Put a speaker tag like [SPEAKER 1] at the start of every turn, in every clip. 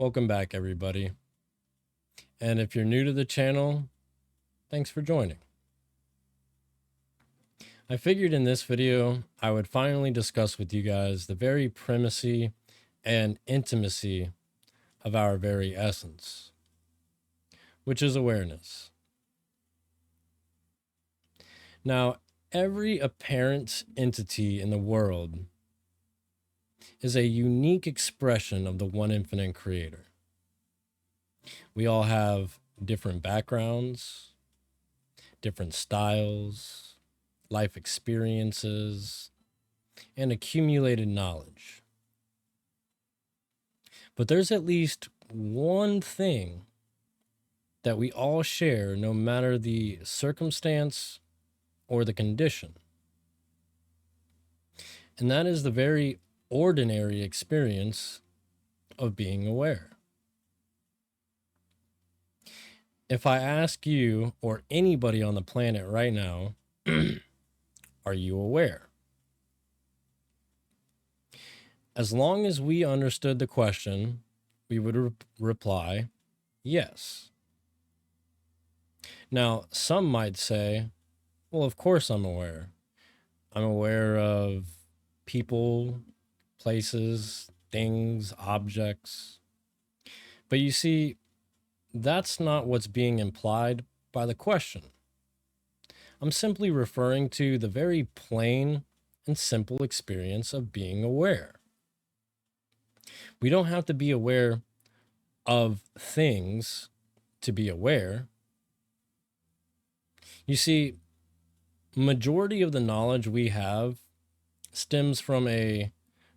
[SPEAKER 1] Welcome back, everybody. And if you're new to the channel, thanks for joining. I figured in this video, I would finally discuss with you guys the very primacy and intimacy of our very essence, which is awareness. Now, every apparent entity in the world is a unique expression of the one infinite creator. We all have different backgrounds, different styles, life experiences, and accumulated knowledge. But there's at least one thing that we all share, no matter the circumstance or the condition. And that is the very ordinary experience of being aware. If I ask you or anybody on the planet right now, are you aware? As long as we understood the question, we would reply, yes. Now, some might say, well, of course I'm aware. I'm aware of people, places, things, objects. But you see, that's not what's being implied by the question. I'm simply referring to the very plain and simple experience of being aware. We don't have to be aware of things to be aware. You see, majority of the knowledge we have stems from a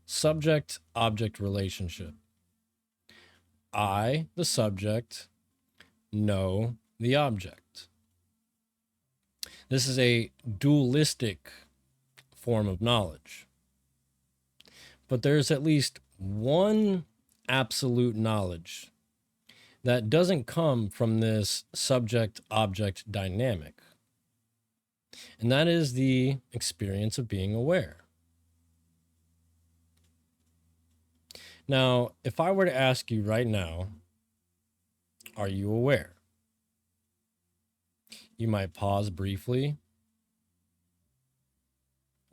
[SPEAKER 1] subject-object relationship. I, the subject, know the object. This is a dualistic form of knowledge. But there's at least one absolute knowledge that doesn't come from this subject-object dynamic. And that is the experience of being aware. Now, if I were to ask you right now, are you aware? You might pause briefly.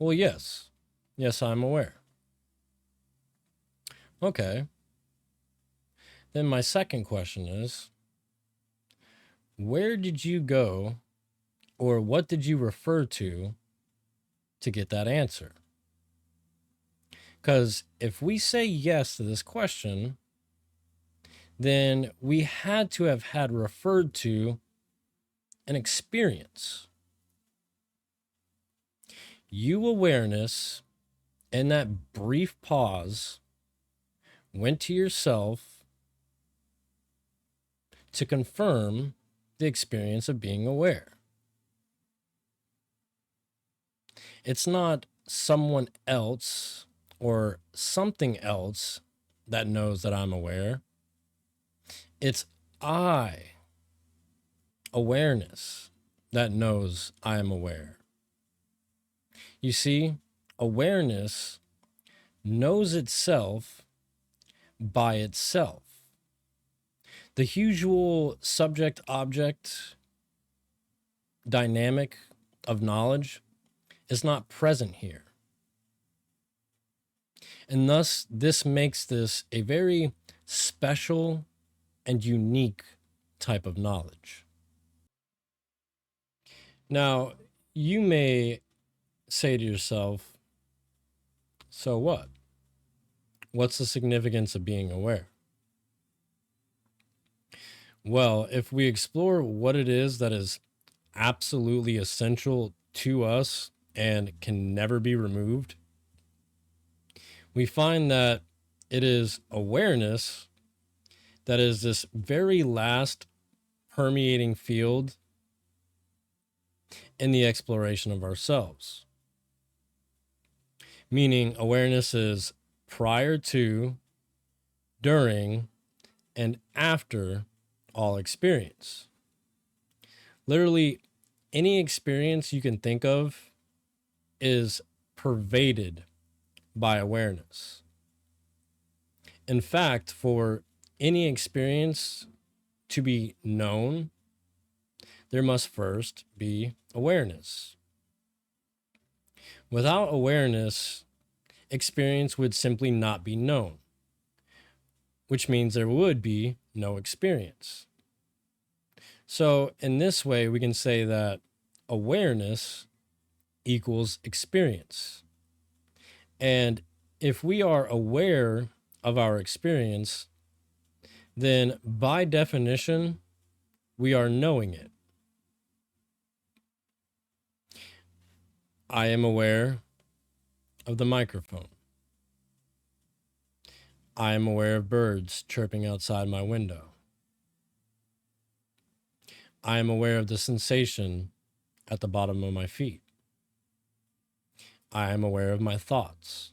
[SPEAKER 1] Well, yes. Yes, I'm aware. Okay. Then my second question is, where did you go, or what did you refer to get that answer? Because if we say yes to this question, then we had to have had referred to an experience. You, awareness, in that brief pause, went to yourself to confirm the experience of being aware. It's not someone else or something else that knows that I'm aware. It's I, awareness, that knows I am aware. You see, awareness knows itself by itself. The usual subject-object dynamic of knowledge is not present here. And thus, this makes this a very special and unique type of knowledge. Now, you may say to yourself, so what? What's the significance of being aware? Well, if we explore what it is that is absolutely essential to us and can never be removed, we find that it is awareness that is this very last permeating field in the exploration of ourselves. Meaning awareness is prior to, during, and after all experience. Literally, any experience you can think of is pervaded by awareness. In fact, for any experience to be known, there must first be awareness. Without awareness, experience would simply not be known, which means there would be no experience. So, in this way, we can say that awareness equals experience. And if we are aware of our experience, then by definition, we are knowing it. I am aware of the microphone. I am aware of birds chirping outside my window. I am aware of the sensation at the bottom of my feet. I am aware of my thoughts.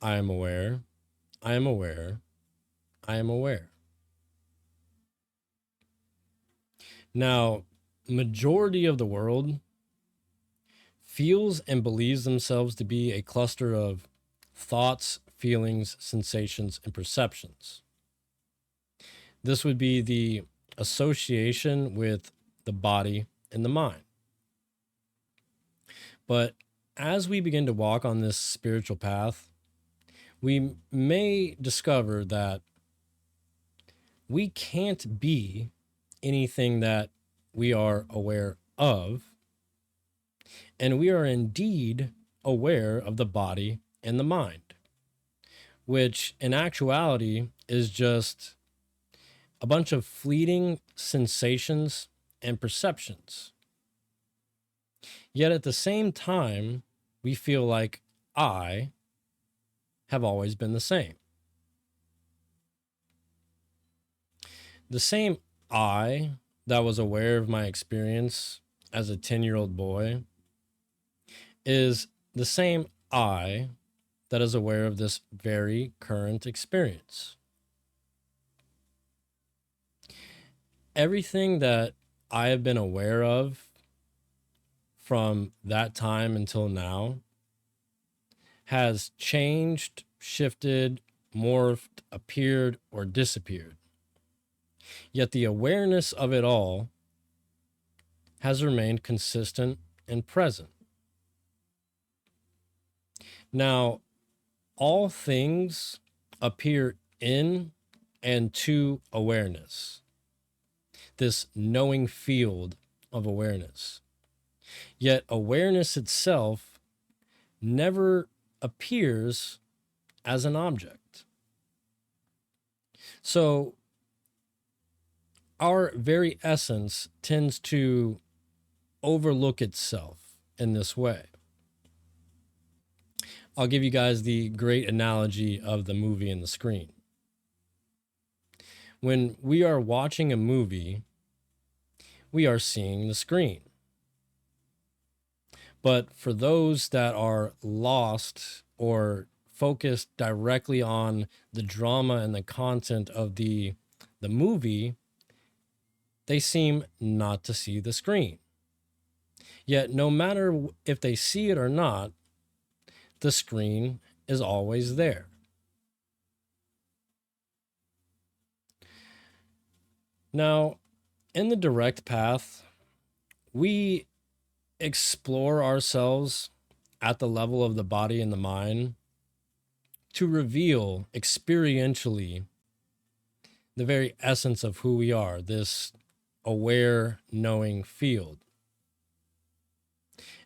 [SPEAKER 1] I am aware. I am aware. I am aware. Now, majority of the world feels and believes themselves to be a cluster of thoughts, feelings, sensations, and perceptions. This would be the association with the body and the mind. But as we begin to walk on this spiritual path, we may discover that we can't be anything that we are aware of, and we are indeed aware of the body and the mind, which in actuality is just a bunch of fleeting sensations and perceptions. Yet at the same time, we feel like I have always been the same. The same I that was aware of my experience as a 10-year-old boy is the same I that is aware of this very current experience. Everything that I have been aware of from that time until now has changed, shifted, morphed, appeared, or disappeared. Yet the awareness of it all has remained consistent and present. Now, all things appear in and to awareness, this knowing field of awareness. Yet awareness itself never appears as an object. So our very essence tends to overlook itself in this way. I'll give you guys the great analogy of the movie and the screen. When we are watching a movie, we are seeing the screen. But for those that are lost or focused directly on the drama and the content of the movie, they seem not to see the screen. Yet, no matter if they see it or not, the screen is always there. Now, in the direct path, we explore ourselves at the level of the body and the mind to reveal experientially the very essence of who we are, this aware, knowing field.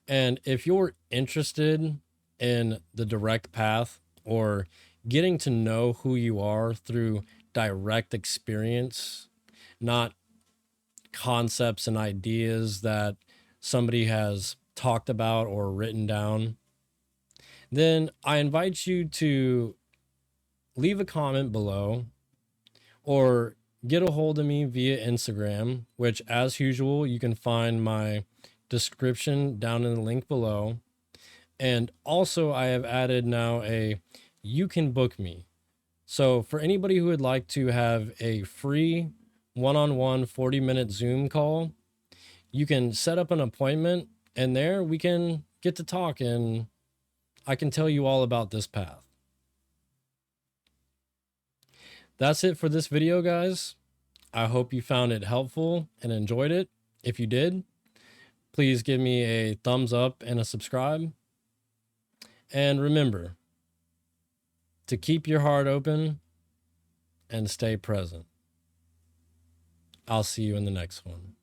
[SPEAKER 1] And if you're interested in the direct path or getting to know who you are through direct experience, not concepts and ideas that somebody has talked about or written down, then I invite you to leave a comment below or get a hold of me via Instagram, which, as usual, you can find my description down in the link below. And also, I have added now a you can book me. So, for anybody who would like to have a free one-on-one 40-minute Zoom call, you can set up an appointment, and there we can get to talk, and I can tell you all about this path. That's it for this video, guys. I hope you found it helpful and enjoyed it. If you did, please give me a thumbs up and a subscribe. And remember to keep your heart open and stay present. I'll see you in the next one.